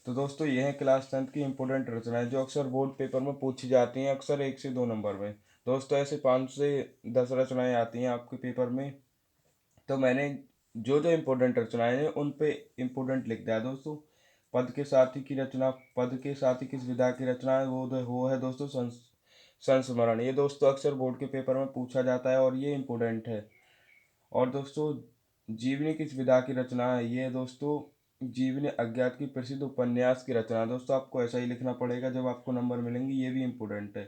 तो दोस्तों ये है क्लास 10th की इम्पोर्टेंट रचनाएं जो अक्सर बोर्ड पेपर में पूछी जाती हैं, अक्सर 1 से 2 नंबर में। दोस्तों ऐसे 5 से 10 रचनाएं आती हैं आपके पेपर में। तो मैंने जो जो इम्पोर्टेंट रचनाएं हैं उन पे इम्पोर्टेंट लिख दिया है दोस्तों। पद के साथी की रचना, पद के साथी किस विधा की रचना है, वो है दोस्तों संस्मरण। ये दोस्तों अक्सर बोर्ड के पेपर में पूछा जाता है और ये इम्पोर्टेंट है। और दोस्तों जीवनी किस विधा की रचना है, ये दोस्तों जीवनी अज्ञात की प्रसिद्ध उपन्यास की रचना है। दोस्तों आपको ऐसा ही लिखना पड़ेगा जब आपको नंबर मिलेंगे, ये भी इम्पोर्टेंट है।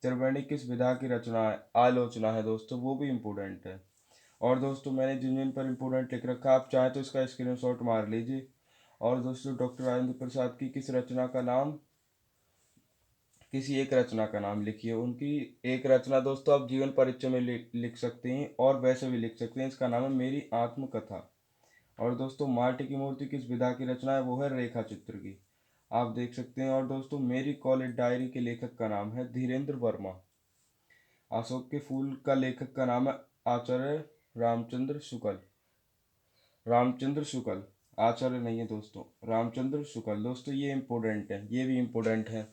त्रिवेणी किस विधा की रचना है, आलोचना है दोस्तों, वो भी इम्पोर्टेंट है। और दोस्तों मैंने जिन जिन पर इम्पोर्टेंट लिख रखा है, आप चाहें तो इसका स्क्रीनशॉट मार लीजिए। और दोस्तों डॉक्टर राजेंद्र प्रसाद की किस रचना का नाम, किसी एक रचना का नाम लिखिए। उनकी एक रचना दोस्तों आप जीवन परिचय में लिख सकते हैं और वैसे भी लिख सकते हैं। इसका नाम है मेरी आत्मकथा। और दोस्तों माटी की मूर्ति किस विधा की रचना है, वो है रेखा चित्र की, आप देख सकते हैं। और दोस्तों मेरी कॉलेज डायरी के लेखक का नाम है धीरेन्द्र वर्मा। अशोक के फूल का लेखक का नाम है आचार्य रामचंद्र शुक्ल। रामचंद्र शुक्ल, आचार्य नहीं है दोस्तों, रामचंद्र शुक्ल। दोस्तों ये इम्पोर्टेंट है, ये भी इम्पोर्टेंट है।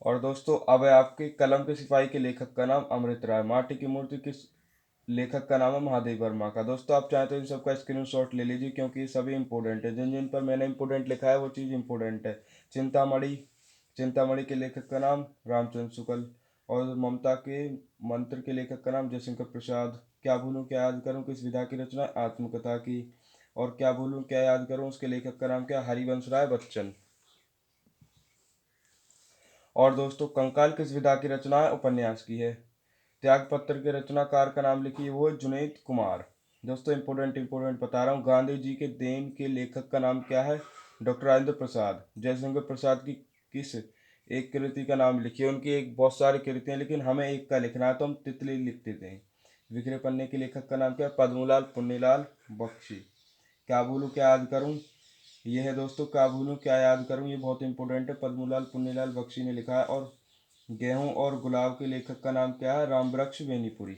और दोस्तों अब है आपके कलम के सिपाही के लेखक का नाम अमृत राय। माटी की मूर्ति किस लेखक का नाम है महादेव वर्मा का। दोस्तों आप चाहें तो इन सबका स्क्रीनशॉट ले लीजिए क्योंकि ये सभी इंपॉर्टेंट है। जिन जिन पर मैंने इंपॉर्टेंट लिखा है वो चीज़ इंपॉर्टेंट है। चिंतामणि, चिंतामणि के लेखक का नाम रामचंद्र शुक्ल। और ममता के मंत्र के लेखक का नाम जयशंकर प्रसाद। क्या भूलूं क्या याद करूं किस विधा की रचना, आत्मकथा की। और क्या भूलूं क्या याद करूं उसके लेखक का नाम क्या, हरिवंश राय बच्चन। और दोस्तों कंकाल किस विधा की रचना है, उपन्यास की है। त्यागपत्र के रचनाकार का नाम लिखिए, वो है जुनैद कुमार। दोस्तों इंपॉर्टेंट इंपॉर्टेंट बता रहा हूँ। गांधी जी के देन के लेखक का नाम क्या है, डॉक्टर राजेंद्र प्रसाद। जयशंकर प्रसाद की किस एक कृति का नाम लिखिए। उनकी एक बहुत सारी कृतियाँ, लेकिन हमें एक का लिखना है तो हम तितली लिख देते हैं। विक्रय पन्ने के लेखक का नाम क्या है, पद्मलाल पुन्नीलाल बख्शी। क्या बोलूँ क्या याद करूँ, ये है दोस्तों क्या भूलूं क्या याद करूं, ये बहुत इंपॉर्टेंट है, पद्मलाल पुन्नीलाल बख्शी ने लिखा है। और गेहूं और गुलाब के लेखक का नाम क्या है, रामवृक्ष बेनीपुरी।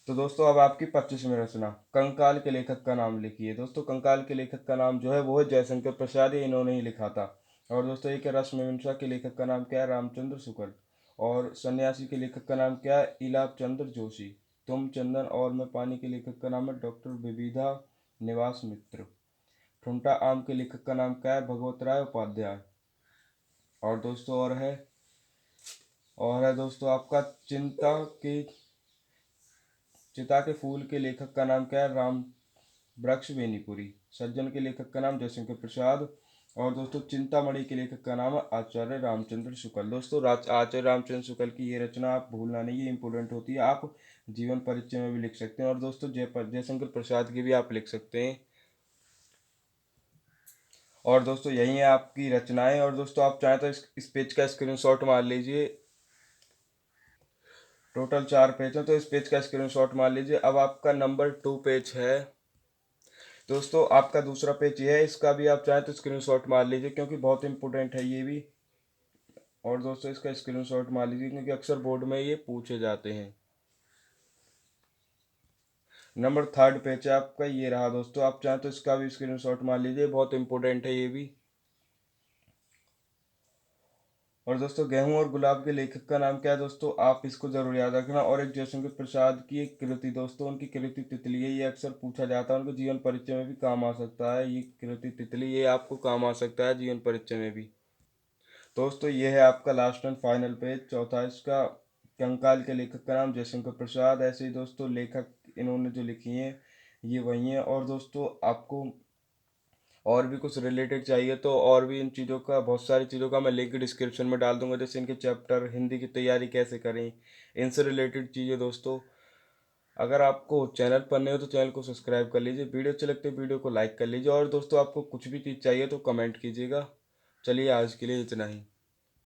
तो दोस्तों अब आपकी 25वीं रचना, कंकाल के लेखक का नाम लिखिए। दोस्तों कंकाल के लेखक का नाम जो है वो है जयशंकर प्रसाद, ये इन्होंने ही लिखा था। और दोस्तों एक है रश्मिवंशा के लेखक का नाम क्या है, रामचंद्र शुक्ल। और सन्यासी के लेखक का नाम क्या है, इलाप चंद्र जोशी। तुम चंदन और मैं पानी के लेखक का नाम है डॉक्टर विविधा निवास मित्र। ठुंटा आम के लेखक का नाम क्या है, भगवत राय उपाध्याय। और दोस्तों और है दोस्तों आपका चिता के फूल के लेखक का नाम क्या है, राम वृक्ष बेनीपुरी। सज्जन के लेखक का नाम जयशंकर प्रसाद। और दोस्तों चिंतामणि के लेखक का नाम है आचार्य रामचंद्र शुक्ल। दोस्तों आचार्य रामचंद्र शुक्ल की ये रचना आप भूलना नहीं, ये इंपॉर्टेंट होती है। आप जीवन परिचय में भी लिख सकते हैं। और दोस्तों जयशंकर प्रसाद की भी आप लिख सकते हैं। और दोस्तों यही है आपकी रचनाएं। और दोस्तों आप चाहें तो इस पेज का स्क्रीनशॉट मार लीजिए। टोटल 4 पेज हैं तो इस पेज का स्क्रीनशॉट मार लीजिए। अब आपका नंबर 2 पेज है दोस्तों, आपका दूसरा पेज ये है, इसका भी आप चाहें तो स्क्रीनशॉट मार लीजिए क्योंकि बहुत इंपॉर्टेंट है ये भी। और दोस्तों इसका स्क्रीनशॉट मार लीजिए क्योंकि अक्सर बोर्ड में ये पूछे जाते हैं। नंबर 3rd पेज है आपका, ये रहा दोस्तों, आप चाहें तो इसका भी स्क्रीनशॉट मार लीजिए, बहुत इंपॉर्टेंट है ये भी। और दोस्तों गेहूं और गुलाब के लेखक का नाम क्या है दोस्तों, आप इसको जरूर याद रखना। और एक जयशंकर प्रसाद की एक कृति दोस्तों, उनकी कृति तितली है, ये अक्सर पूछा जाता है, उनको जीवन परिचय में भी काम आ सकता है। ये कृति तितली ये आपको काम आ सकता है जीवन परिचय में भी। दोस्तों ये है आपका लास्ट एंड फाइनल पेज, चौथा इसका। कंकाल के लेखक का नाम जयशंकर प्रसाद। ऐसे ही दोस्तों लेखक इन्होंने जो लिखी हैं ये वही हैं। और दोस्तों आपको और भी कुछ रिलेटेड चाहिए तो और भी इन चीज़ों का, बहुत सारी चीज़ों का मैं लिंक डिस्क्रिप्शन में डाल दूंगा, जैसे इनके चैप्टर, हिंदी की तैयारी कैसे करें, इनसे रिलेटेड चीज़ें दोस्तों। अगर आपको चैनल पर नए हो तो चैनल को सब्सक्राइब कर लीजिए, वीडियो अच्छे लगते हैं वीडियो को लाइक कर लीजिए। और दोस्तों आपको कुछ भी चीज़ चाहिए तो कमेंट कीजिएगा। चलिए आज के लिए इतना ही।